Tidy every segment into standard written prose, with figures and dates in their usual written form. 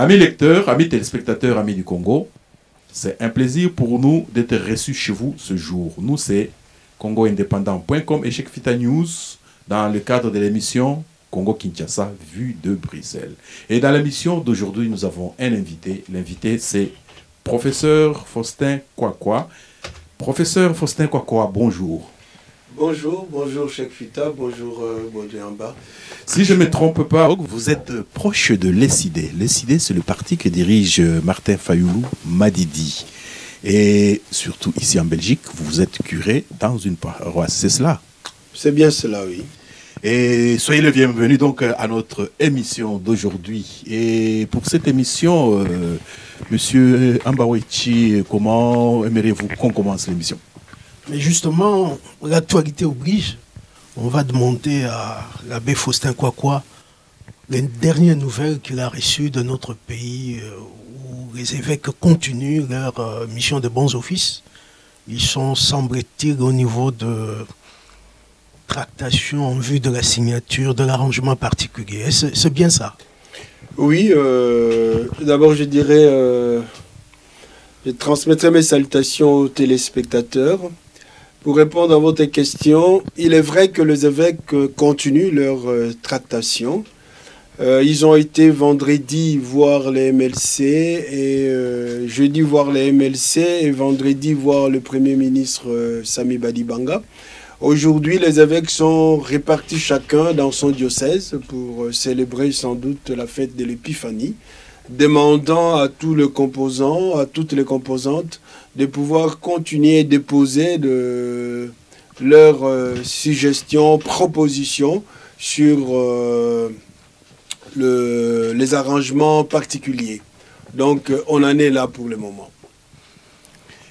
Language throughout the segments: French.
Amis lecteurs, amis téléspectateurs, amis du Congo, c'est un plaisir pour nous d'être reçus chez vous ce jour. Nous, c'est congoindépendant.com et Cheikh Fita News dans le cadre de l'émission Congo-Kinshasa, vue de Bruxelles. Et dans l'émission d'aujourd'hui, nous avons un invité. L'invité, c'est Professeur Faustin Kwakwa. Professeur Faustin Kwakwa, bonjour. Bonjour, bonjour Cheikh Fita, bonjour Bodiamba. Si je ne me trompe pas, vous êtes proche de l'ESID. L'ESID, c'est le parti que dirige Martin Fayoulou Madidi. Et surtout ici en Belgique, vous êtes curé dans une paroisse, c'est cela? C'est bien cela, oui. Et soyez le bienvenu donc à notre émission d'aujourd'hui. Et pour cette émission, Monsieur Ambawechi, comment aimeriez-vous qu'on commence l'émission? Mais justement, l'actualité oblige. On va demander à l'abbé Faustin Kwakwa les dernières nouvelles qu'il a reçues de notre pays où les évêques continuent leur mission de bons offices. Ils sont, semble-t-il, au niveau de tractation en vue de la signature de l'arrangement particulier. C'est bien ça? Oui, d'abord je dirais, je transmettrai mes salutations aux téléspectateurs. Pour répondre à votre question, il est vrai que les évêques continuent leur tractation. Ils ont été vendredi voir les MLC et jeudi voir les MLC et vendredi voir le Premier ministre Sami Badibanga. Aujourd'hui, les évêques sont répartis chacun dans son diocèse pour célébrer sans doute la fête de l'Épiphanie, demandant à tous les composants, à toutes les composantes, de pouvoir continuer à déposer leurs suggestions, propositions sur les arrangements particuliers. Donc, on en est là pour le moment.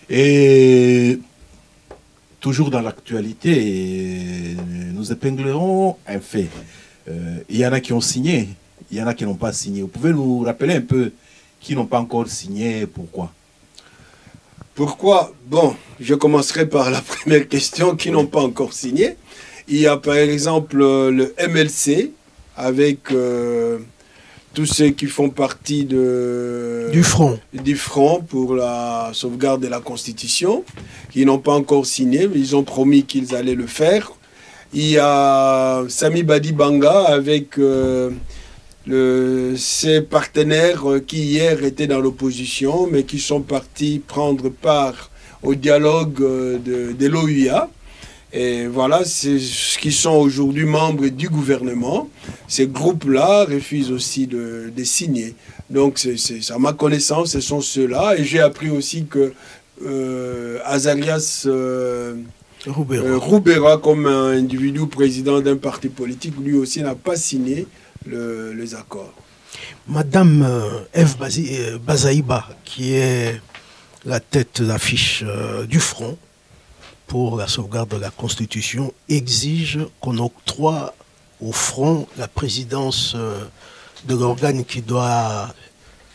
Et toujours dans l'actualité, nous épinglerons un fait. Il y en a qui ont signé, il y en a qui n'ont pas signé. Vous pouvez nous rappeler un peu qui n'ont pas encore signé, pourquoi? Pourquoi? Bon, je commencerai par la première question, qui n'ont pas encore signé. Il y a par exemple le MLC, avec tous ceux qui font partie du front pour la sauvegarde de la Constitution, qui n'ont pas encore signé, mais ils ont promis qu'ils allaient le faire. Il y a Sami Badibanga avec ses partenaires qui hier étaient dans l'opposition, mais qui sont partis prendre part au dialogue de l'OUA. Et voilà, c'est ce qui sont aujourd'hui membres du gouvernement. Ces groupes-là refusent aussi de signer. Donc, à ma connaissance, ce sont ceux-là. Et j'ai appris aussi que Azarias Roubera, comme un individu président d'un parti politique, lui aussi n'a pas signé les accords. Madame Eve Bazaïba, qui est la tête d'affiche du Front pour la sauvegarde de la Constitution, exige qu'on octroie au Front la présidence de l'organe qui doit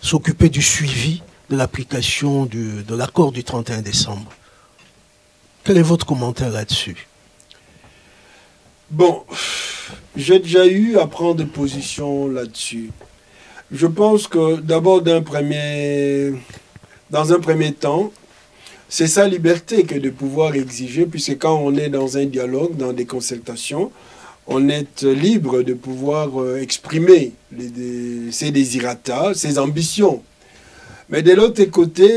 s'occuper du suivi de l'application de l'accord du 31 décembre. Quel est votre commentaire là-dessus? Bon, j'ai déjà eu à prendre position là-dessus. Je pense que d'abord, dans un premier temps, c'est sa liberté que de pouvoir exiger, puisque quand on est dans un dialogue, dans des consultations, on est libre de pouvoir exprimer ses désirata, ses ambitions. Mais de l'autre côté,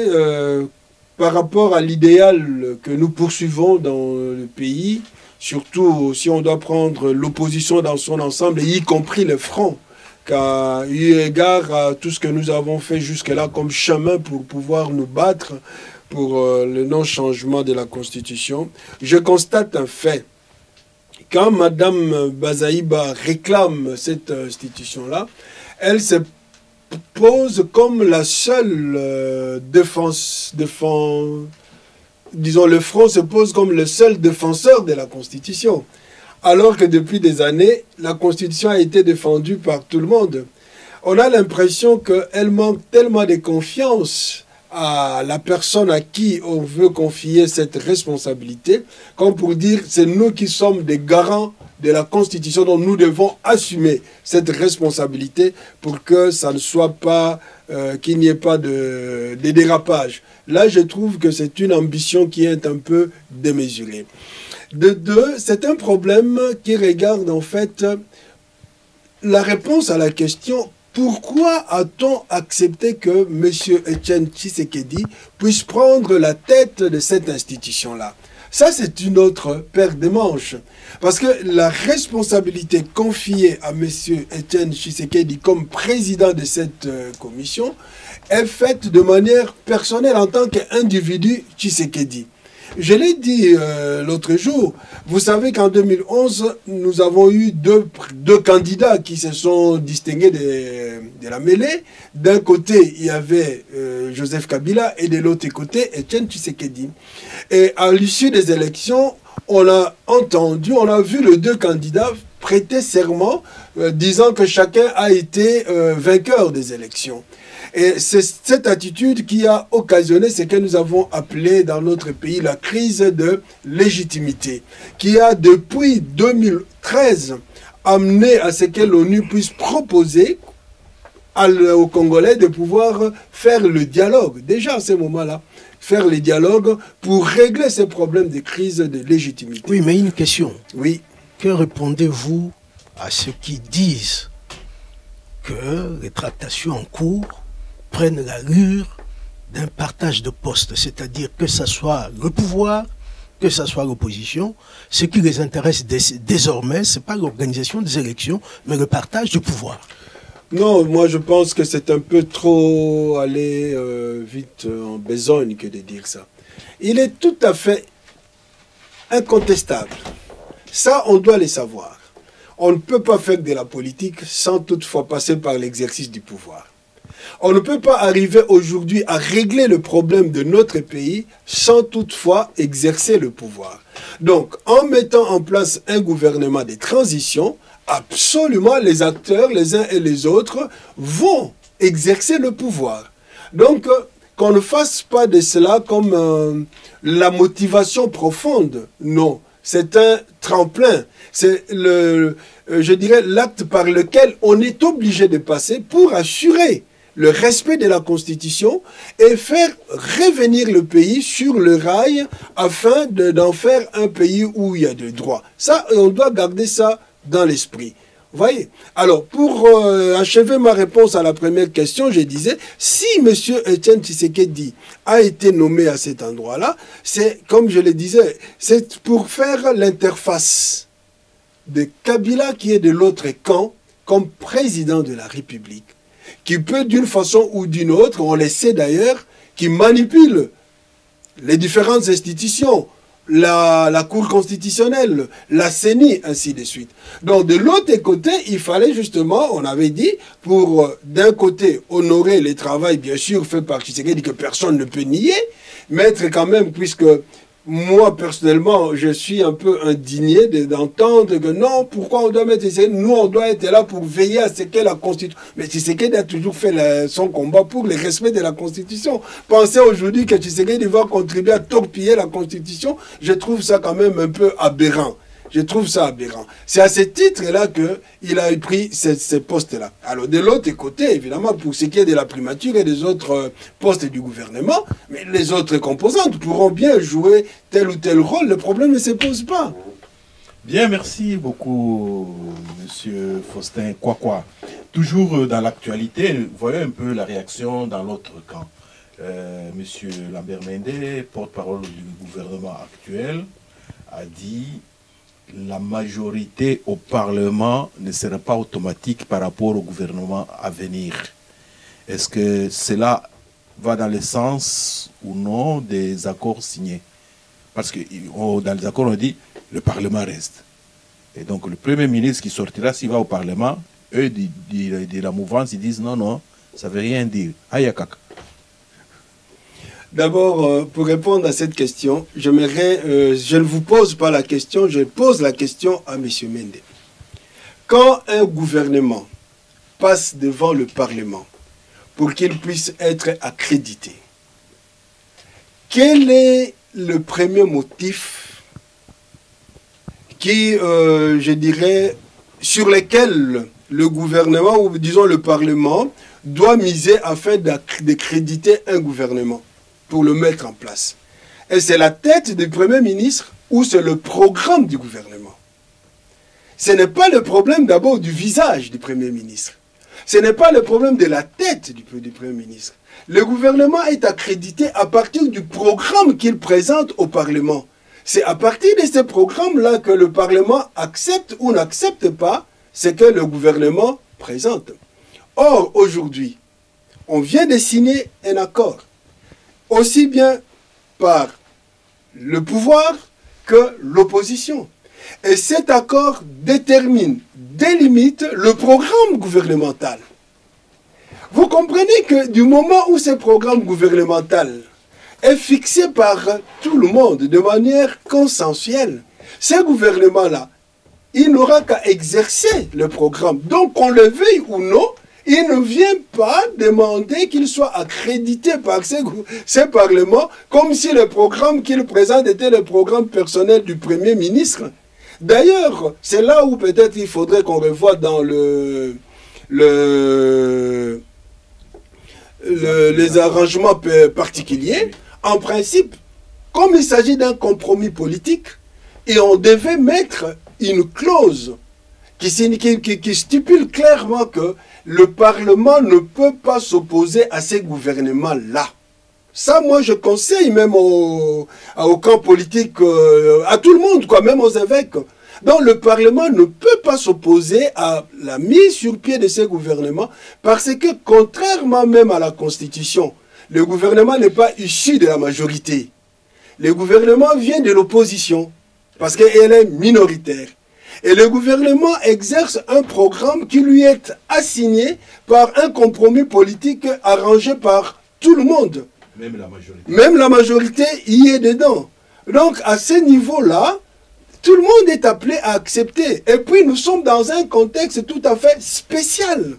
par rapport à l'idéal que nous poursuivons dans le pays, surtout si on doit prendre l'opposition dans son ensemble, y compris le front, car eu égard à tout ce que nous avons fait jusque-là comme chemin pour pouvoir nous battre pour le non-changement de la Constitution, je constate un fait. Quand Madame Bazaïba réclame cette institution-là, elle se pose comme la seule disons, le Front se pose comme le seul défenseur de la Constitution. Alors que depuis des années, la Constitution a été défendue par tout le monde. On a l'impression qu'elle manque tellement de confiance à la personne à qui on veut confier cette responsabilité, comme pour dire c'est nous qui sommes des garants de la Constitution, dont nous devons assumer cette responsabilité pour que ça ne soit pas qu'il n'y ait pas de dérapage. Là, je trouve que c'est une ambition qui est un peu démesurée. De deux, c'est un problème qui regarde en fait la réponse à la question pourquoi a-t-on accepté que M. Etienne Tshisekedi puisse prendre la tête de cette institution-là? Ça, c'est une autre paire de manches. Parce que la responsabilité confiée à M. Etienne Tshisekedi comme président de cette commission est faite de manière personnelle en tant qu'individu Tshisekedi. Je l'ai dit l'autre jour, vous savez qu'en 2011, nous avons eu deux candidats qui se sont distingués de la mêlée. D'un côté, il y avait Joseph Kabila et de l'autre côté, Etienne Tshisekedi. Et à l'issue des élections, on a entendu, on a vu les deux candidats prêter serment disant que chacun a été vainqueur des élections. Et c'est cette attitude qui a occasionné ce que nous avons appelé dans notre pays la crise de légitimité, qui a depuis 2013 amené à ce que l'ONU puisse proposer aux Congolais de pouvoir faire le dialogue, déjà à ce moment-là, faire le dialogue pour régler ces problèmes de crise de légitimité. Oui, mais une question. Oui. Que répondez-vous à ceux qui disent que les tractations en cours prennent l'allure d'un partage de postes, c'est-à-dire que ce soit le pouvoir, que ce soit l'opposition, ce qui les intéresse désormais, ce n'est pas l'organisation des élections, mais le partage du pouvoir. Non, moi je pense que c'est un peu trop aller vite en besogne que de dire ça. Il est tout à fait incontestable. Ça, on doit le savoir. On ne peut pas faire de la politique sans toutefois passer par l'exercice du pouvoir. On ne peut pas arriver aujourd'hui à régler le problème de notre pays sans toutefois exercer le pouvoir. Donc, en mettant en place un gouvernement de transition, absolument les acteurs, les uns et les autres, vont exercer le pouvoir. Donc, qu'on ne fasse pas de cela comme la motivation profonde. Non, c'est un tremplin. C'est je dirais, l'acte par lequel on est obligé de passer pour assurer le respect de la Constitution et faire revenir le pays sur le rail afin d'en faire un pays où il y a des droits. Ça, on doit garder ça dans l'esprit. Vous voyez? Alors, pour achever ma réponse à la première question, je disais, si M. Etienne Tshisekedi a été nommé à cet endroit-là, c'est, comme je le disais, c'est pour faire l'interface de Kabila qui est de l'autre camp comme président de la République, qui peut d'une façon ou d'une autre, on le sait d'ailleurs, qui manipule les différentes institutions, la Cour constitutionnelle, la CENI, ainsi de suite. Donc de l'autre côté, il fallait justement, on avait dit, pour d'un côté honorer le travail bien sûr fait par Tshisekedi que personne ne peut nier, mettre quand même, puisque moi, personnellement, je suis un peu indigné d'entendre que non, pourquoi on doit mettre Tshisekedi? Nous, on doit être là pour veiller à ce que la Constitution... Mais Tshisekedi a toujours fait son combat pour le respect de la Constitution. Penser aujourd'hui que Tshisekedi va contribuer à torpiller la Constitution, je trouve ça quand même un peu aberrant. Je trouve ça aberrant. C'est à ce titre-là qu'il a pris ces postes-là. Alors, de l'autre côté, évidemment, pour ce qui est de la primature et des autres postes du gouvernement, mais les autres composantes pourront bien jouer tel ou tel rôle. Le problème ne se pose pas. Bien, merci beaucoup, Monsieur Faustin Kwakwa. Toujours dans l'actualité, voyons un peu la réaction dans l'autre camp. Monsieur Lambert Mende, porte-parole du gouvernement actuel, a dit la majorité au Parlement ne sera pas automatique par rapport au gouvernement à venir. Est-ce que cela va dans le sens ou non des accords signés? Parce que dans les accords, on dit le Parlement reste. Et donc le Premier ministre qui sortira, s'il va au Parlement, eux de la mouvance, ils disent non, non, ça ne veut rien dire. Ayakak. D'abord, pour répondre à cette question, je ne vous pose pas la question, je pose la question à M. Mende. Quand un gouvernement passe devant le Parlement pour qu'il puisse être accrédité, quel est le premier motif qui, je dirais, sur lequel le gouvernement, ou disons le Parlement, doit miser afin de créditer un gouvernement pour le mettre en place. Et c'est la tête du Premier ministre ou c'est le programme du gouvernement. Ce n'est pas le problème d'abord du visage du Premier ministre. Ce n'est pas le problème de la tête du Premier ministre. Le gouvernement est accrédité à partir du programme qu'il présente au Parlement. C'est à partir de ce programme-là que le Parlement accepte ou n'accepte pas ce que le gouvernement présente. Or, aujourd'hui, on vient de signer un accord, aussi bien par le pouvoir que l'opposition. Et cet accord détermine, délimite le programme gouvernemental. Vous comprenez que du moment où ce programme gouvernemental est fixé par tout le monde de manière consensuelle, ce gouvernement-là, il n'aura qu'à exercer le programme. Donc, qu'on le veuille ou non, il ne vient pas demander qu'il soit accrédité par ce Parlement comme si le programme qu'il présente était le programme personnel du Premier ministre. D'ailleurs, c'est là où peut-être il faudrait qu'on revoie dans les arrangements particuliers. En principe, comme il s'agit d'un compromis politique, et on devait mettre une clause qui stipule clairement que le Parlement ne peut pas s'opposer à ces gouvernements-là. Ça, moi, je conseille même au camp politique, à tout le monde, quoi, même aux évêques. Donc, le Parlement ne peut pas s'opposer à la mise sur pied de ces gouvernements parce que, contrairement même à la Constitution, le gouvernement n'est pas issu de la majorité. Le gouvernement vient de l'opposition parce qu'elle est minoritaire. Et le gouvernement exerce un programme qui lui est assigné par un compromis politique arrangé par tout le monde. Même la majorité. Même la majorité y est dedans. Donc, à ce niveau-là, tout le monde est appelé à accepter. Et puis, nous sommes dans un contexte tout à fait spécial.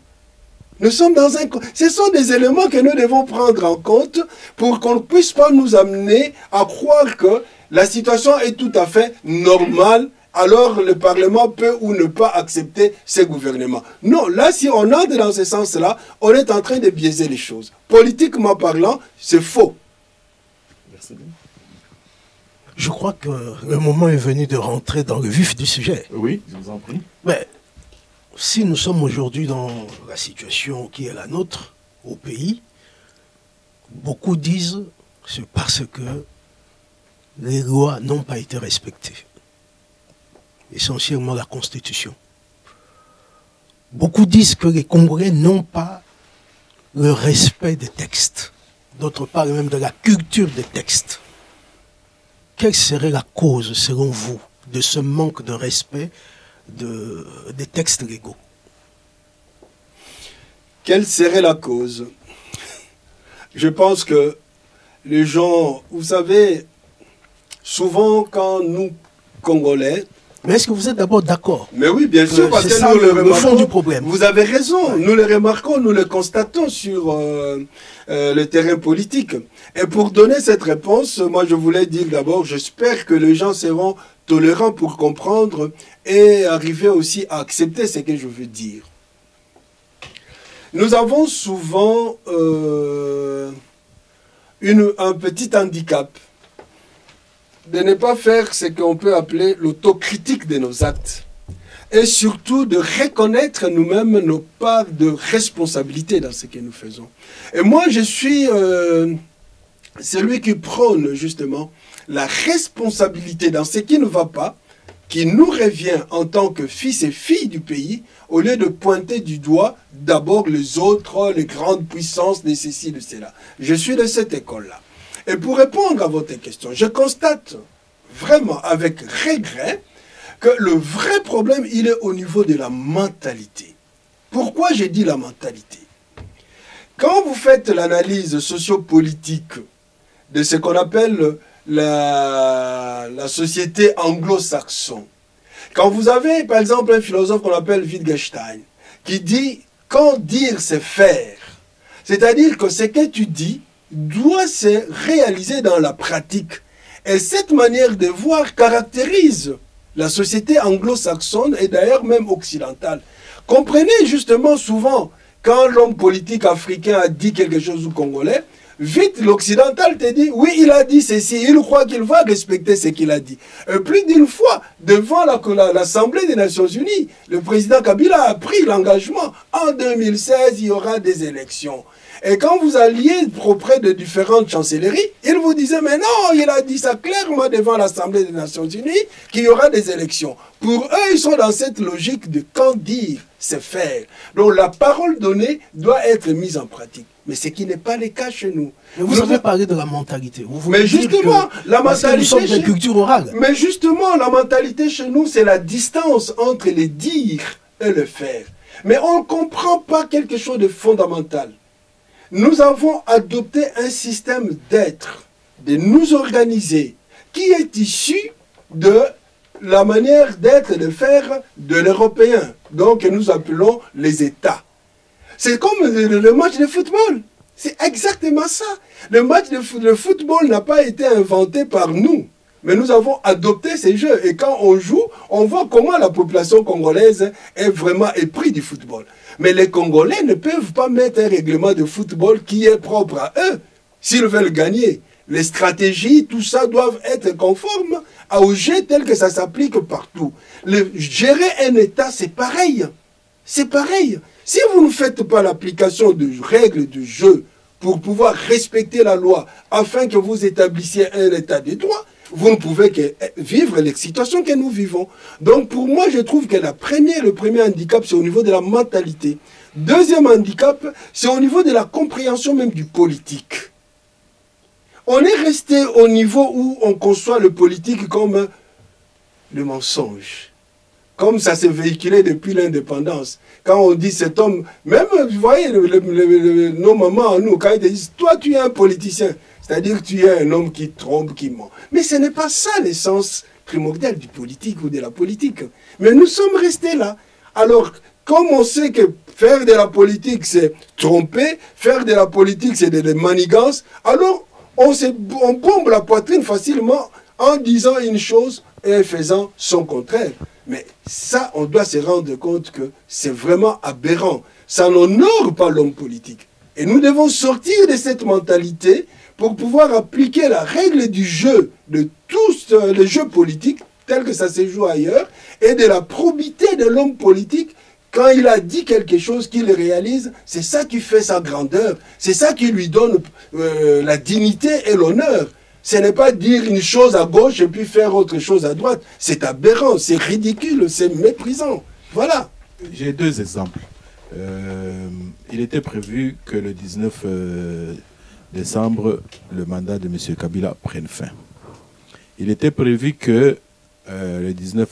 Nous sommes dans un... Ce sont des éléments que nous devons prendre en compte pour qu'on ne puisse pas nous amener à croire que la situation est tout à fait normale, alors le Parlement peut ou ne pas accepter ces gouvernements. Non, là, si on entre dans ce sens-là, on est en train de biaiser les choses. Politiquement parlant, c'est faux. Merci bien. Je crois que le moment est venu de rentrer dans le vif du sujet. Oui, je vous en prie. Mais si nous sommes aujourd'hui dans la situation qui est la nôtre au pays, beaucoup disent c'est parce que les lois n'ont pas été respectées. Essentiellement la Constitution. Beaucoup disent que les Congolais n'ont pas le respect des textes. D'autre part, même de la culture des textes. Quelle serait la cause, selon vous, de ce manque de respect des textes légaux? Quelle serait la cause? Je pense que les gens, vous savez, souvent quand nous, Congolais... Mais est-ce que vous êtes d'abord d'accord? Mais oui, bien sûr, parce que nous le fond du problème. Vous avez raison, nous le remarquons, nous le constatons sur le terrain politique. Et pour donner cette réponse, moi je voulais dire d'abord, j'espère que les gens seront tolérants pour comprendre et arriver aussi à accepter ce que je veux dire. Nous avons souvent un petit handicap de ne pas faire ce qu'on peut appeler l'autocritique de nos actes. Et surtout de reconnaître nous-mêmes nos parts de responsabilité dans ce que nous faisons. Et moi, je suis celui qui prône justement la responsabilité dans ce qui ne va pas, qui nous revient en tant que fils et filles du pays, au lieu de pointer du doigt d'abord les autres, les grandes puissances de ceci, de cela. Je suis de cette école-là. Et pour répondre à votre question, je constate vraiment avec regret que le vrai problème, il est au niveau de la mentalité. Pourquoi j'ai dit la mentalité? Quand vous faites l'analyse sociopolitique de ce qu'on appelle la société anglo-saxonne, quand vous avez par exemple un philosophe qu'on appelle Wittgenstein, qui dit « quand dire c'est faire », c'est-à-dire que ce que tu dis doit se réaliser dans la pratique. Et cette manière de voir caractérise la société anglo-saxonne et d'ailleurs même occidentale. Comprenez justement souvent quand l'homme politique africain a dit quelque chose au Congolais, vite l'occidental te dit, oui, il a dit ceci, il croit qu'il va respecter ce qu'il a dit. Plus d'une fois, devant l'Assemblée des Nations Unies, le président Kabila a pris l'engagement, en 2016, il y aura des élections. Et quand vous alliez auprès de différentes chancelleries, ils vous disaient, mais non, il a dit ça clairement devant l'Assemblée des Nations Unies, qu'il y aura des élections. Pour eux, ils sont dans cette logique de quand dire, c'est faire. Donc la parole donnée doit être mise en pratique. Mais ce qui n'est pas le cas chez nous. Mais vous avez parlé de la mentalité. Mais justement, la mentalité. Nous sommes des cultures orales. Mais justement, la mentalité chez nous, c'est la distance entre le dire et le faire. Mais on ne comprend pas quelque chose de fondamental. Nous avons adopté un système d'être, de nous organiser, qui est issu de la manière d'être et de faire de l'Européen, donc que nous appelons les États. C'est comme le match de football. C'est exactement ça. Le match de football n'a pas été inventé par nous, mais nous avons adopté ces jeux. Et quand on joue, on voit comment la population congolaise est vraiment épris du football. Mais les Congolais ne peuvent pas mettre un règlement de football qui est propre à eux s'ils veulent gagner. Les stratégies, tout ça doivent être conformes au jeu tel que ça s'applique partout. Gérer un État, c'est pareil. C'est pareil. Si vous ne faites pas l'application de règles de jeu pour pouvoir respecter la loi afin que vous établissiez un État de droit, vous ne pouvez que vivre les situations que nous vivons. Donc pour moi, je trouve que le premier handicap, c'est au niveau de la mentalité. Deuxième handicap, c'est au niveau de la compréhension même du politique. On est resté au niveau où on conçoit le politique comme le mensonge. Comme ça s'est véhiculé depuis l'indépendance. Quand on dit cet homme, même, vous voyez, nos mamans à nous, quand ils disent, toi tu es un politicien, c'est-à-dire que tu es un homme qui trompe, qui ment. Mais ce n'est pas ça l'essence primordiale du politique ou de la politique. Mais nous sommes restés là. Alors, comme on sait que faire de la politique, c'est tromper, faire de la politique, c'est des manigances, alors on bombe la poitrine facilement en disant une chose et en faisant son contraire. Mais ça, on doit se rendre compte que c'est vraiment aberrant. Ça n'honore pas l'homme politique. Et nous devons sortir de cette mentalité pour pouvoir appliquer la règle du jeu, de tous les jeux politiques, tel que ça se joue ailleurs, et de la probité de l'homme politique. Quand il a dit quelque chose, qu'il réalise, c'est ça qui fait sa grandeur. C'est ça qui lui donne la dignité et l'honneur. Ce n'est pas dire une chose à gauche et puis faire autre chose à droite. C'est aberrant, c'est ridicule, c'est méprisant. Voilà. J'ai deux exemples. Il était prévu que le 19 décembre, le mandat de M. Kabila prenne fin. Il était prévu que le 19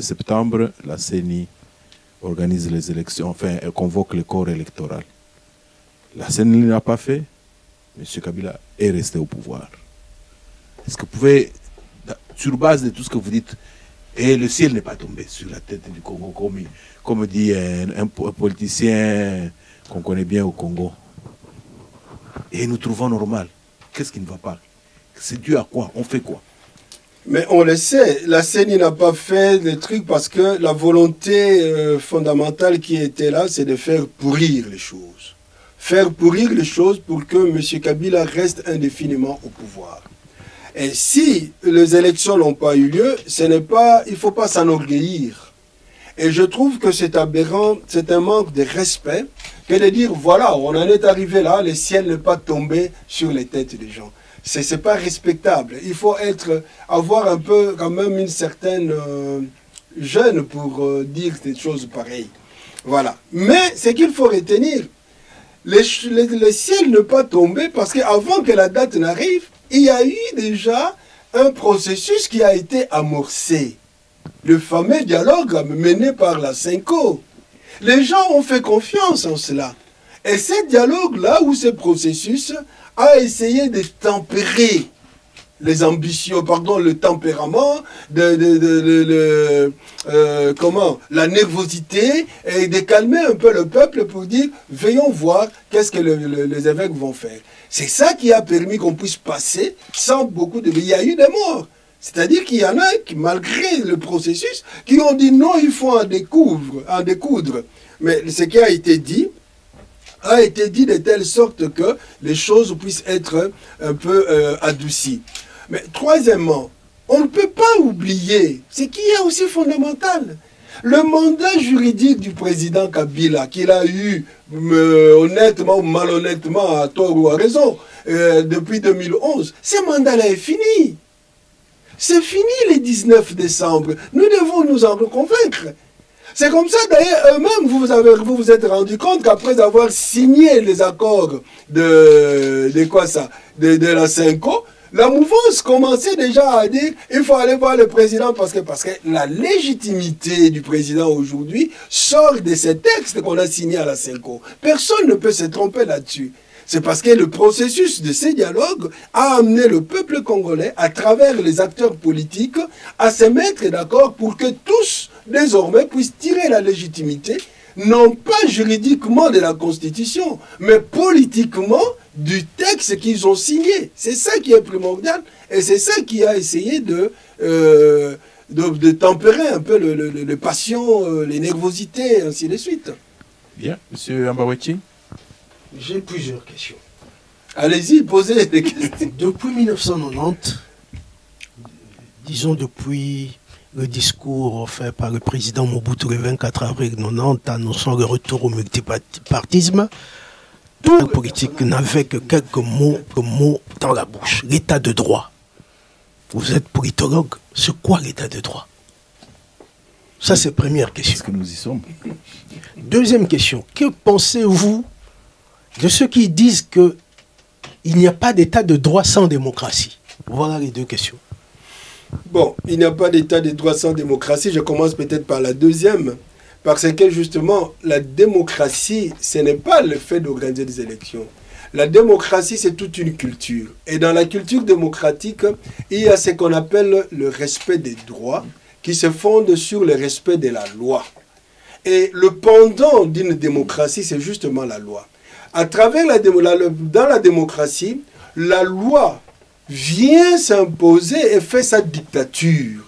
septembre, la CENI organise les élections, enfin, elle convoque le corps électoral. La CENI ne l'a pas fait. M. Kabila est resté au pouvoir. Est-ce que vous pouvez, sur base de tout ce que vous dites, et le ciel n'est pas tombé sur la tête du Congo, comme dit un politicien qu'on connaît bien au Congo. Et nous trouvons normal. Qu'est-ce qui ne va pas? C'est dû à quoi? On fait quoi? Mais on le sait, la CENI n'a pas fait des trucs parce que la volonté fondamentale qui était là, c'est de faire pourrir les choses. Faire pourrir les choses pour que M. Kabila reste indéfiniment au pouvoir. Et si les élections n'ont pas eu lieu, il ne faut pas s'enorgueillir. Et je trouve que c'est aberrant, c'est un manque de respect que de dire, voilà, on en est arrivé là, le ciel n'est pas tombé sur les têtes des gens. Ce n'est pas respectable. Il faut avoir un peu, quand même, une certaine gêne pour dire des choses pareilles. Voilà. Mais ce qu'il faut retenir, le ciel n'est pas tombé parce qu'avant que la date n'arrive, il y a eu déjà un processus qui a été amorcé. Le fameux dialogue mené par la CENCO. Les gens ont fait confiance en cela. Et ce dialogue-là, ou ce processus, a essayé de tempérer les ambitions, le tempérament, la nervosité, et de calmer un peu le peuple pour dire, veillons voir qu'est-ce que les évêques vont faire. C'est ça qui a permis qu'on puisse passer sans beaucoup de... Il y a eu des morts. C'est-à-dire qu'il y en a qui, malgré le processus, qui ont dit non, il faut en découdre. Mais ce qui a été dit, a été dit de telle sorte que les choses puissent être un peu adoucies. Mais troisièmement, on ne peut pas oublier ce qui est aussi fondamental. Le mandat juridique du président Kabila, qu'il a eu honnêtement ou malhonnêtement, à tort ou à raison, depuis 2011, ce mandat-là est fini. C'est fini le 19 décembre. Nous devons nous en convaincre. C'est comme ça, d'ailleurs, eux-mêmes, vous vous êtes rendu compte qu'après avoir signé les accords de la CENCO, la mouvance commençait déjà à dire il faut aller voir le président parce que la légitimité du président aujourd'hui sort de ces textes qu'on a signés à la CENCO. Personne ne peut se tromper là-dessus. C'est parce que le processus de ces dialogues a amené le peuple congolais, à travers les acteurs politiques, à se mettre d'accord pour que tous, désormais, puissent tirer la légitimité, non pas juridiquement de la Constitution, mais politiquement du texte qu'ils ont signé. C'est ça qui est primordial et c'est ça qui a essayé de tempérer un peu les passions, les nervosités, ainsi de suite. Bien, M. Ambaweti. J'ai plusieurs questions. Allez-y, posez des questions. Depuis 1990, disons depuis le discours fait par le président Mobutu le 24 avril 1990 annonçant le retour au multipartisme, toute la politique n'avait que quelques mots dans la bouche. L'état de droit. Vous êtes politologue, c'est quoi l'état de droit? Ça, c'est la première question. Est-ce que nous y sommes? Deuxième question, que pensez-vous de ceux qui disent qu'il n'y a pas d'état de droit sans démocratie? Voilà les deux questions. Bon, il n'y a pas d'état de droit sans démocratie. Je commence peut-être par la deuxième. Parce que justement, la démocratie, ce n'est pas le fait d'organiser des élections. La démocratie, c'est toute une culture. Et dans la culture démocratique, il y a ce qu'on appelle le respect des droits qui se fonde sur le respect de la loi. Et le pendant d'une démocratie, c'est justement la loi. À travers dans la démocratie, la loi vient s'imposer et fait sa dictature.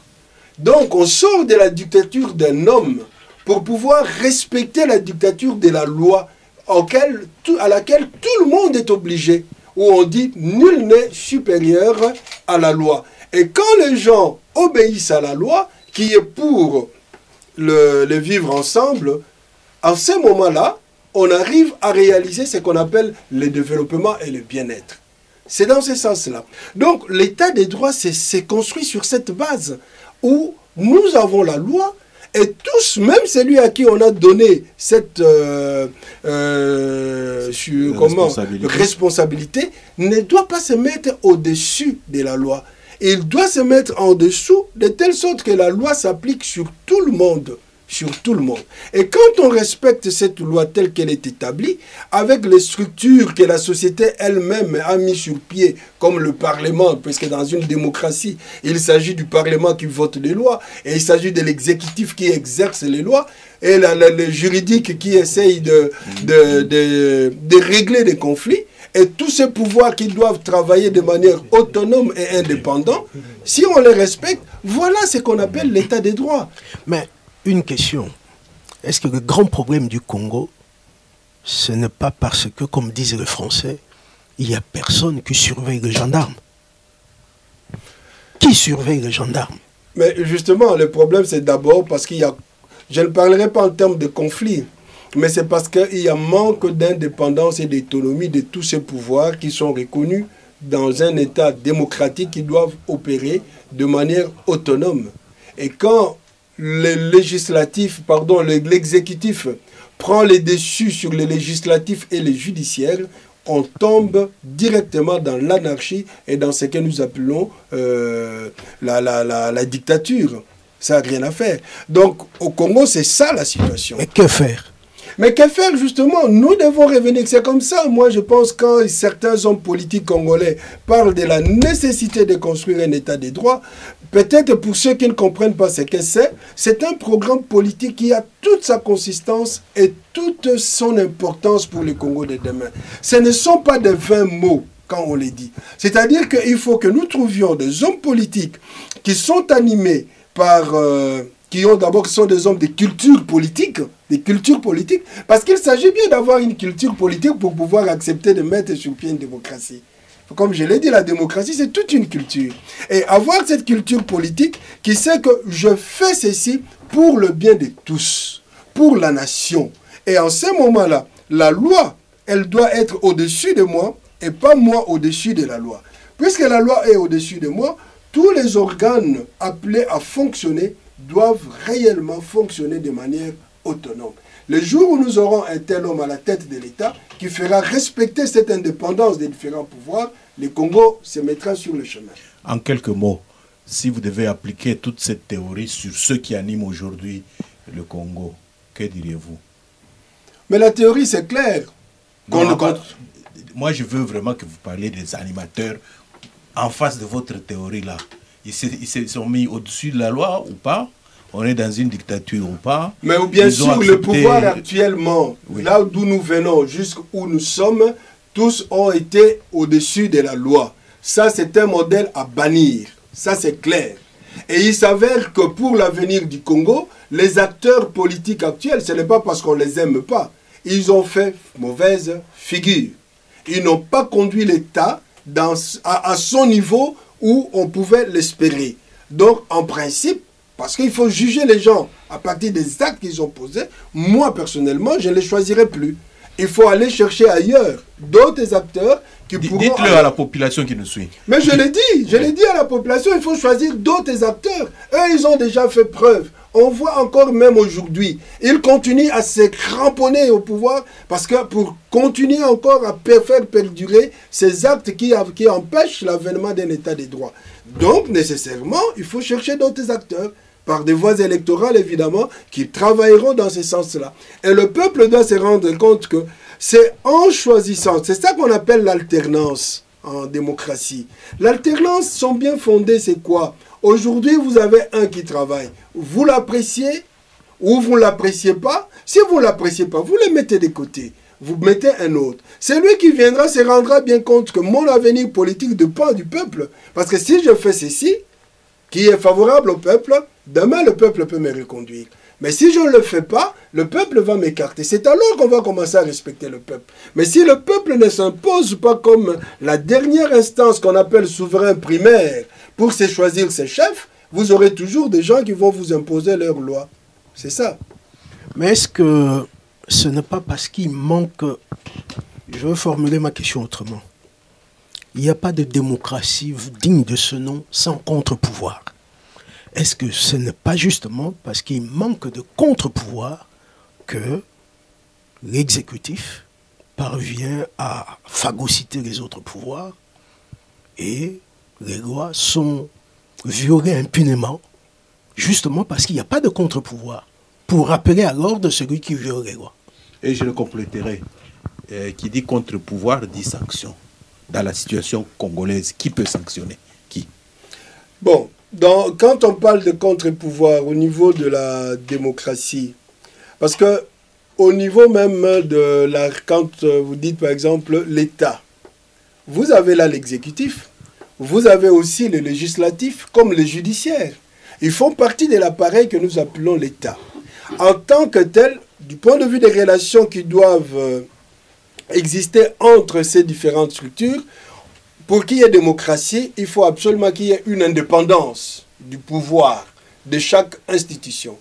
Donc, on sort de la dictature d'un homme pour pouvoir respecter la dictature de la loi à laquelle tout le monde est obligé, où on dit nul n'est supérieur à la loi. Et quand les gens obéissent à la loi, qui est pour le vivre ensemble, à ce moment-là, on arrive à réaliser ce qu'on appelle le développement et le bien-être. C'est dans ce sens-là. Donc, l'état des droits, c'est construit sur cette base où nous avons la loi et tous, même celui à qui on a donné cette responsabilité, ne doit pas se mettre au-dessus de la loi. Il doit se mettre en dessous de telle sorte que la loi s'applique sur tout le monde. Sur tout le monde. Et quand on respecte cette loi telle qu'elle est établie, avec les structures que la société elle-même a mis sur pied, comme le Parlement, parce que dans une démocratie, il s'agit du Parlement qui vote les lois, et il s'agit de l'exécutif qui exerce les lois, et le juridique qui essaye de régler les conflits, et tous ces pouvoirs qui doivent travailler de manière autonome et indépendante, si on les respecte, voilà ce qu'on appelle l'état des droits. Mais une question. Est-ce que le grand problème du Congo, ce n'est pas parce que, comme disent les Français, il n'y a personne qui surveille les gendarmes? Qui surveille les gendarmes? Mais justement, le problème, c'est d'abord parce qu'il y a... Je ne parlerai pas en termes de conflit, mais c'est parce qu'il y a manque d'indépendance et d'autonomie de tous ces pouvoirs qui sont reconnus dans un État démocratique qui doivent opérer de manière autonome. Et quand l'exécutif prend les dessus sur les législatifs et les judiciaires, on tombe directement dans l'anarchie et dans ce que nous appelons la dictature. Ça n'a rien à faire. Donc, au Congo, c'est ça la situation. Mais que faire? Mais que faire justement? Nous devons revenir. C'est comme ça, moi je pense, quand certains hommes politiques congolais parlent de la nécessité de construire un état de droit, peut-être pour ceux qui ne comprennent pas ce que c'est un programme politique qui a toute sa consistance et toute son importance pour le Congo de demain. Ce ne sont pas des vains mots quand on les dit. C'est-à-dire qu'il faut que nous trouvions des hommes politiques qui sont animés par qui ont d'abord, qui sont des hommes de culture politique, parce qu'il s'agit bien d'avoir une culture politique pour pouvoir accepter de mettre sur pied une démocratie. Comme je l'ai dit, la démocratie, c'est toute une culture. Et avoir cette culture politique qui sait que je fais ceci pour le bien de tous, pour la nation. Et en ce moment-là, la loi, elle doit être au-dessus de moi et pas moi au-dessus de la loi. Puisque la loi est au-dessus de moi, tous les organes appelés à fonctionner doivent réellement fonctionner de manière autonome. Le jour où nous aurons un tel homme à la tête de l'État qui fera respecter cette indépendance des différents pouvoirs, le Congo se mettra sur le chemin. En quelques mots, si vous devez appliquer toute cette théorie sur ceux qui animent aujourd'hui le Congo, que diriez-vous? Mais la théorie, c'est clair. Moi, je veux vraiment que vous parliez des animateurs en face de votre théorie-là. Ils se sont mis au-dessus de la loi ou pas? On est dans une dictature ou pas? Mais bien sûr, le pouvoir actuellement, oui, là d'où nous venons, jusqu'où nous sommes, tous ont été au-dessus de la loi. Ça, c'est un modèle à bannir. Ça, c'est clair. Et il s'avère que pour l'avenir du Congo, les acteurs politiques actuels, ce n'est pas parce qu'on ne les aime pas. Ils ont fait mauvaise figure. Ils n'ont pas conduit l'État à son niveau où on pouvait l'espérer. Donc, en principe, parce qu'il faut juger les gens à partir des actes qu'ils ont posés, moi, personnellement, je ne les choisirai plus. Il faut aller chercher ailleurs d'autres acteurs qui pourront... Dites-le à la population qui nous suit. Mais je l'ai dit à la population, il faut choisir d'autres acteurs. Eux, ils ont déjà fait preuve. On voit encore même aujourd'hui, ils continuent à se cramponner au pouvoir parce que pour continuer encore à faire perdurer ces actes qui empêchent l'avènement d'un état de droit. Donc, nécessairement, il faut chercher d'autres acteurs, par des voies électorales évidemment, qui travailleront dans ce sens-là. Et le peuple doit se rendre compte que c'est en choisissant, c'est ça qu'on appelle l'alternance en démocratie. L'alternance sont bien fondées, c'est quoi? Aujourd'hui, vous avez un qui travaille. Vous l'appréciez ou vous ne l'appréciez pas. Si vous ne l'appréciez pas, vous le mettez de côté. Vous mettez un autre. C'est lui qui viendra, se rendra bien compte que mon avenir politique dépend du peuple. Parce que si je fais ceci, qui est favorable au peuple, demain le peuple peut me reconduire. Mais si je ne le fais pas, le peuple va m'écarter. C'est alors qu'on va commencer à respecter le peuple. Mais si le peuple ne s'impose pas comme la dernière instance qu'on appelle souverain primaire pour se choisir ses chefs, vous aurez toujours des gens qui vont vous imposer leurs lois. C'est ça. Mais est-ce que ce n'est pas parce qu'il manque... Je vais formuler ma question autrement. Il n'y a pas de démocratie digne de ce nom sans contre-pouvoir. Est-ce que ce n'est pas justement parce qu'il manque de contre-pouvoir que l'exécutif parvient à phagocyter les autres pouvoirs et les lois sont violées impunément, justement parce qu'il n'y a pas de contre-pouvoir, pour rappeler à l'ordre celui qui viole les lois? Et je le compléterai. Qui dit contre-pouvoir dit sanction. Dans la situation congolaise, qui peut sanctionner? Qui? Bon, quand on parle de contre-pouvoir au niveau de la démocratie, parce que au niveau même de la... Quand vous dites par exemple l'État, vous avez là l'exécutif, vous avez aussi le législatif comme le judiciaire. Ils font partie de l'appareil que nous appelons l'État. En tant que tel, du point de vue des relations qui doivent exister entre ces différentes structures, pour qu'il y ait démocratie, il faut absolument qu'il y ait une indépendance du pouvoir de chaque institution.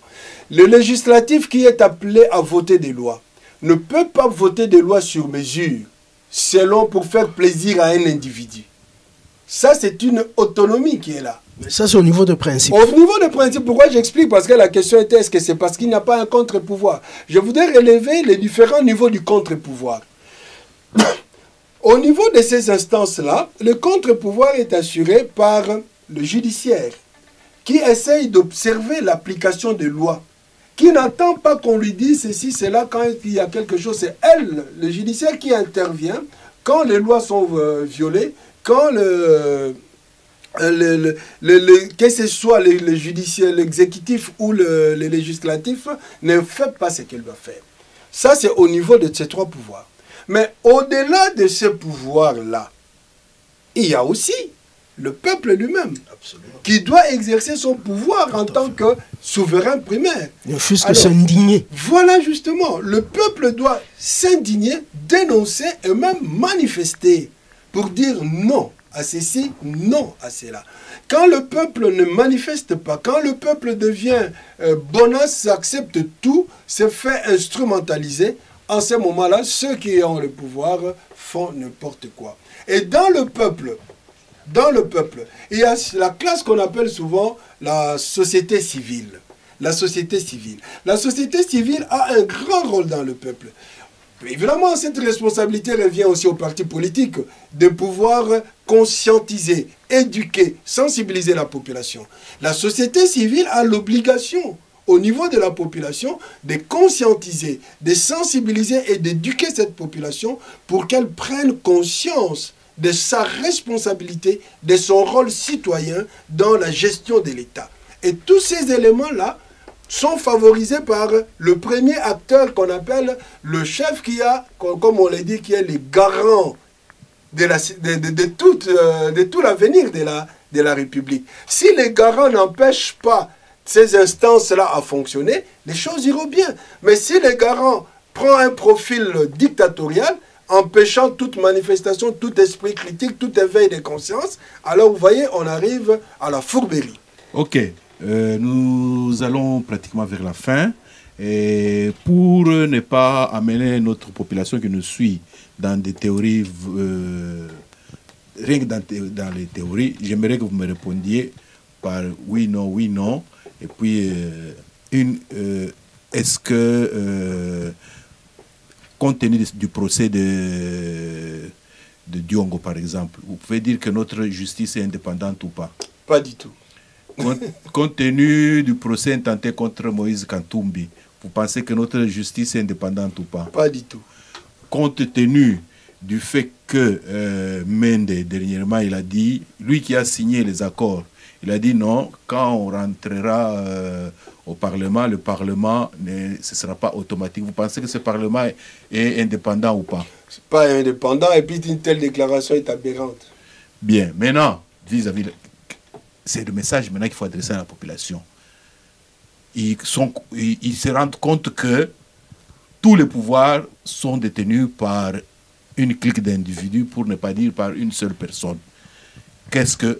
Le législatif qui est appelé à voter des lois ne peut pas voter des lois sur mesure, selon pour faire plaisir à un individu. Ça, c'est une autonomie qui est là. Mais ça, c'est au niveau de principe. Au niveau de principe, pourquoi j'explique? Parce que la question était, est-ce que c'est parce qu'il n'y a pas un contre-pouvoir? Je voudrais relever les différents niveaux du contre-pouvoir. Au niveau de ces instances-là, le contre-pouvoir est assuré par le judiciaire, qui essaye d'observer l'application des lois, qui n'attend pas qu'on lui dise ceci, cela, quand il y a quelque chose. C'est elle, le judiciaire, qui intervient quand les lois sont violées, quand que ce soit le judiciaire, l'exécutif ou le législatif ne fait pas ce qu'il doit faire. Ça, c'est au niveau de ces trois pouvoirs. Mais au-delà de ce pouvoir-là, il y a aussi le peuple lui-même, qui doit exercer son pouvoir en tant que souverain primaire. Il faut s'indigner. Voilà justement, le peuple doit s'indigner, dénoncer et même manifester pour dire non à ceci, non à cela. Quand le peuple ne manifeste pas, quand le peuple devient bonasse, accepte tout, se fait instrumentaliser, en ce moment-là, ceux qui ont le pouvoir font n'importe quoi. Et dans le peuple, il y a la classe qu'on appelle souvent la société civile. La société civile. La société civile a un grand rôle dans le peuple. Évidemment, cette responsabilité revient aussi aux partis politiques de pouvoir conscientiser, éduquer, sensibiliser la population. La société civile a l'obligation, au niveau de la population, de conscientiser, de sensibiliser et d'éduquer cette population pour qu'elle prenne conscience de sa responsabilité, de son rôle citoyen dans la gestion de l'État. Et tous ces éléments-là sont favorisés par le premier acteur qu'on appelle le chef qui a, comme on l'a dit, qui est le garant de tout l'avenir de la République. Si les garants n'empêchent pas ces instances-là à fonctionner, les choses iront bien. Mais si les garants prend un profil dictatorial, empêchant toute manifestation, tout esprit critique, tout éveil de conscience, alors vous voyez, on arrive à la fourberie. Ok. Nous allons pratiquement vers la fin. Et pour ne pas amener notre population qui nous suit dans des théories, rien que dans les théories, j'aimerais que vous me répondiez par oui, non. Et puis, est-ce que, compte tenu du procès de Diongo, par exemple, vous pouvez dire que notre justice est indépendante ou pas? Pas du tout. Compte tenu du procès intenté contre Moïse Kantumbi, vous pensez que notre justice est indépendante ou pas? Pas du tout. Compte tenu du fait que Mende, dernièrement, il a dit, lui qui a signé les accords, il a dit non, quand on rentrera au Parlement, le Parlement, ce ne sera pas automatique. Vous pensez que ce Parlement est indépendant ou pas? C'est pas indépendant, et puis une telle déclaration est aberrante. Bien, maintenant, vis-à-vis c'est le message maintenant qu'il faut adresser à la population. Ils se rendent compte que tous les pouvoirs sont détenus par une clique d'individus, pour ne pas dire par une seule personne. Qu'est-ce que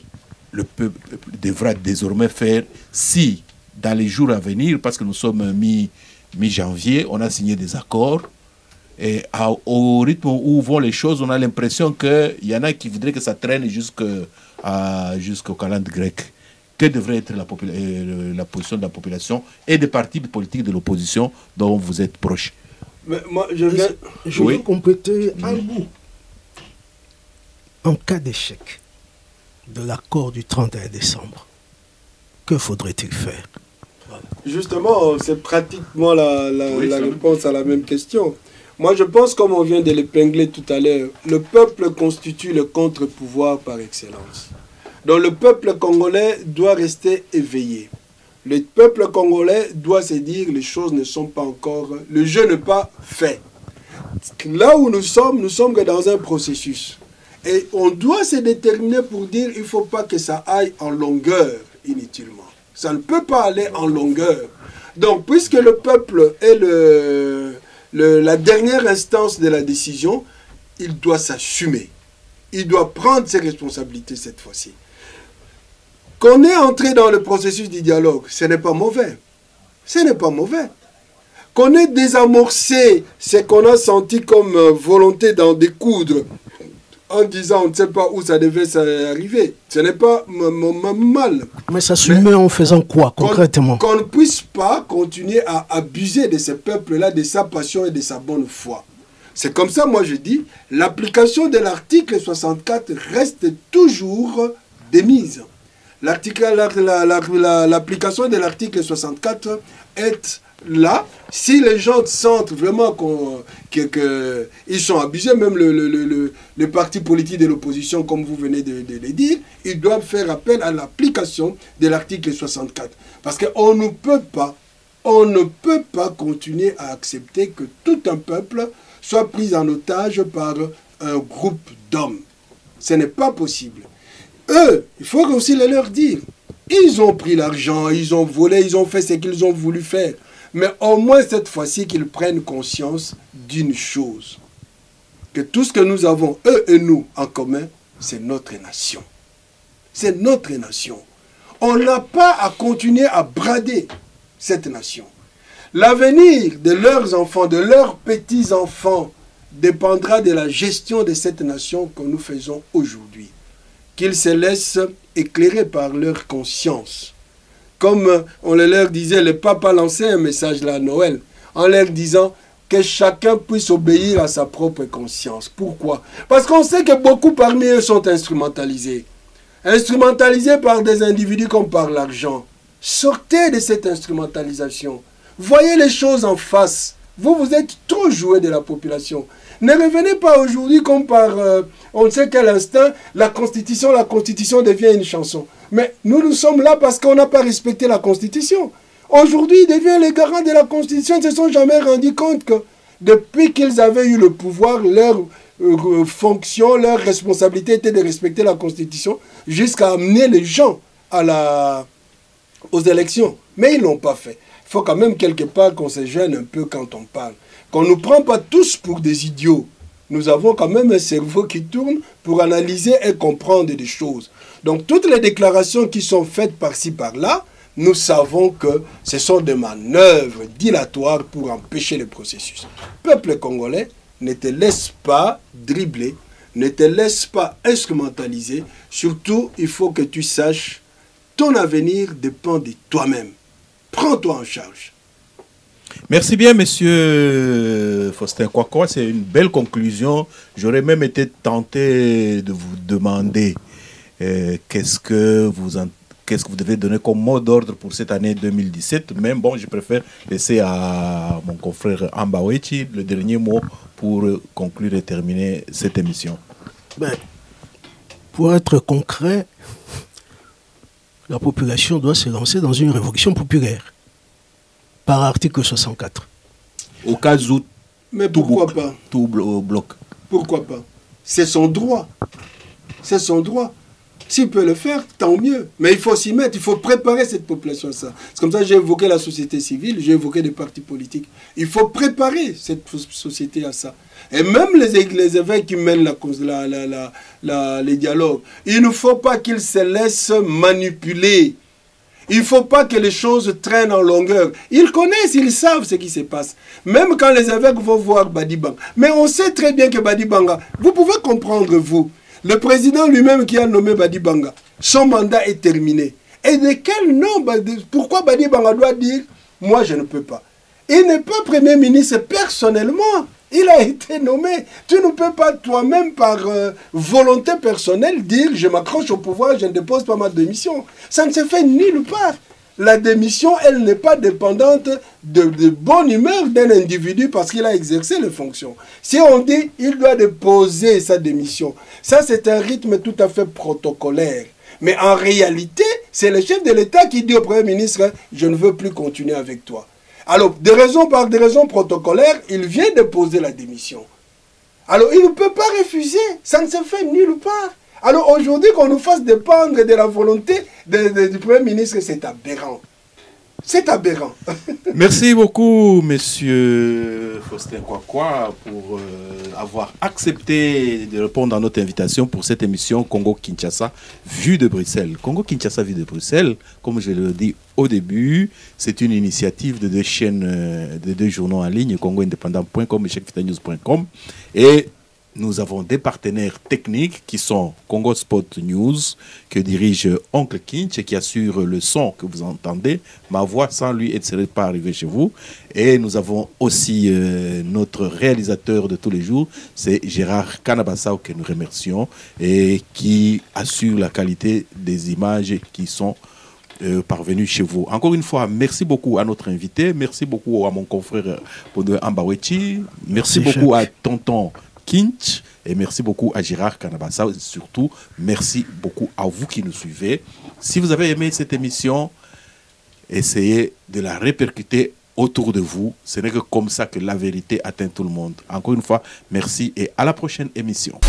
le peuple devra désormais faire si, dans les jours à venir, parce que nous sommes mi-janvier, on a signé des accords, et au rythme où vont les choses, on a l'impression qu'il y en a qui voudraient que ça traîne jusqu'au calendrier grec. Quelle devrait être la position de la population et des partis politiques de l'opposition dont vous êtes proches? Mais moi, je veux compléter un bout. En cas d'échec de l'accord du 31 décembre, que faudrait-il faire? Voilà. Justement, c'est pratiquement la réponse à la même question. Moi, je pense, comme on vient de l'épingler tout à l'heure, le peuple constitue le contre-pouvoir par excellence. Donc le peuple congolais doit rester éveillé. Le peuple congolais doit se dire les choses ne sont pas encore... Le jeu n'est pas fait. Là où nous sommes que dans un processus. Et on doit se déterminer pour dire il ne faut pas que ça aille en longueur inutilement. Ça ne peut pas aller en longueur. Donc, puisque le peuple est la dernière instance de la décision, il doit s'assumer. Il doit prendre ses responsabilités cette fois-ci. Qu'on est entré dans le processus du dialogue, ce n'est pas mauvais. Ce n'est pas mauvais. Qu'on ait désamorcé ce qu'on a senti comme volonté d'en découdre, en disant on ne sait pas où ça devait arriver, ce n'est pas mal. Mais ça se met en faisant quoi concrètement? Qu'on ne puisse pas continuer à abuser de ce peuple-là, de sa passion et de sa bonne foi. C'est comme ça, moi je dis, l'application de l'article 64 reste toujours démise. L'application de l'article 64 est là. Si les gens sentent vraiment qu'ils sont abusés, même le parti politique de l'opposition, comme vous venez de le dire, ils doivent faire appel à l'application de l'article 64. Parce qu'on ne peut pas continuer à accepter que tout un peuple soit pris en otage par un groupe d'hommes. Ce n'est pas possible. eux, il faut aussi le leur dire. Ils ont pris l'argent, ils ont volé, ils ont fait ce qu'ils ont voulu faire. Mais au moins cette fois-ci qu'ils prennent conscience d'une chose. Que tout ce que nous avons, eux et nous, en commun, c'est notre nation. C'est notre nation. On n'a pas à continuer à brader cette nation. L'avenir de leurs enfants, de leurs petits-enfants, dépendra de la gestion de cette nation que nous faisons aujourd'hui. Qu'ils se laissent éclairer par leur conscience. Comme on leur disait, le pape a lancé un message là à Noël, en leur disant que chacun puisse obéir à sa propre conscience. Pourquoi? Parce qu'on sait que beaucoup parmi eux sont instrumentalisés. Instrumentalisés par des individus comme par l'argent. Sortez de cette instrumentalisation. Voyez les choses en face. Vous êtes trop joués de la population. Ne revenez pas aujourd'hui comme par on ne sait quel instant, la Constitution devient une chanson. Mais nous sommes là parce qu'on n'a pas respecté la Constitution. Aujourd'hui, ils deviennent les garants de la Constitution. Ils ne se sont jamais rendus compte que depuis qu'ils avaient eu le pouvoir, leur fonction, leur responsabilité était de respecter la Constitution jusqu'à amener les gens aux élections. Mais ils ne l'ont pas fait. Il faut quand même quelque part qu'on se gêne un peu quand on parle. Qu'on ne nous prend pas tous pour des idiots. Nous avons quand même un cerveau qui tourne pour analyser et comprendre des choses. Donc toutes les déclarations qui sont faites par-ci, par-là, nous savons que ce sont des manœuvres dilatoires pour empêcher le processus. Peuple congolais, ne te laisse pas dribbler, ne te laisse pas instrumentaliser. Surtout, il faut que tu saches, ton avenir dépend de toi-même. Prends-toi en charge. Merci bien, monsieur Faustin Kwakwa. C'est une belle conclusion. J'aurais même été tenté de vous demander qu'est-ce que vous devez donner comme mot d'ordre pour cette année 2017. Même bon, je préfère laisser à mon confrère Ambawechi le dernier mot pour conclure et terminer cette émission. Ben, pour être concret, la population doit se lancer dans une révolution populaire par article 64. Au cas où mais pourquoi pas? Tout bloc. Pourquoi pas? C'est son droit. C'est son droit. S'il peut le faire, tant mieux. Mais il faut s'y mettre, il faut préparer cette population à ça. C'est comme ça que j'ai évoqué la société civile, j'ai évoqué des partis politiques. Il faut préparer cette société à ça. Et même les évêques qui mènent les dialogues, il ne faut pas qu'ils se laissent manipuler. Il ne faut pas que les choses traînent en longueur. Ils connaissent, ils savent ce qui se passe. Même quand les évêques vont voir Badibanga. Mais on sait très bien que Badibanga, vous pouvez comprendre, vous, le président lui-même qui a nommé Badibanga, son mandat est terminé. Et de quel nom? Pourquoi Badibanga doit dire « moi je ne peux pas ». Il n'est pas Premier ministre personnellement. Il a été nommé. Tu ne peux pas toi-même par volonté personnelle dire « je m'accroche au pouvoir, je ne dépose pas ma démission ». Ça ne se fait nulle part. La démission, elle n'est pas dépendante de bonne humeur d'un individu parce qu'il a exercé les fonctions. Si on dit il doit déposer sa démission, ça c'est un rythme tout à fait protocolaire. Mais en réalité, c'est le chef de l'État qui dit au Premier ministre « je ne veux plus continuer avec toi ». Alors, par des raisons protocolaires, il vient déposer la démission. Alors, il ne peut pas refuser. Ça ne se fait nulle part. Alors, aujourd'hui, qu'on nous fasse dépendre de la volonté du Premier ministre, c'est aberrant. C'est aberrant. Merci beaucoup, monsieur Faustin Kwakwa, pour avoir accepté de répondre à notre invitation pour cette émission Congo-Kinshasa, vue de Bruxelles. Congo-Kinshasa, vue de Bruxelles, comme je le dis au début, c'est une initiative de deux chaînes, de deux journaux en ligne, congoindépendant.com et chekvitanews.com. Et nous avons des partenaires techniques qui sont Congo Spot News, que dirige Oncle Kinch et qui assure le son que vous entendez. Ma voix, sans lui, elle ne serait pas arrivée chez vous. Et nous avons aussi notre réalisateur de tous les jours, c'est Gérard Kanabassao, que nous remercions, et qui assure la qualité des images qui sont parvenus chez vous. Encore une fois, merci beaucoup à notre invité, merci beaucoup à mon confrère Podo Ambawechi, merci beaucoup à Tonton Kinch, et merci beaucoup à Gérard Kanabassa. Et surtout, merci beaucoup à vous qui nous suivez. Si vous avez aimé cette émission, essayez de la répercuter autour de vous. Ce n'est que comme ça que la vérité atteint tout le monde. Encore une fois, merci et à la prochaine émission.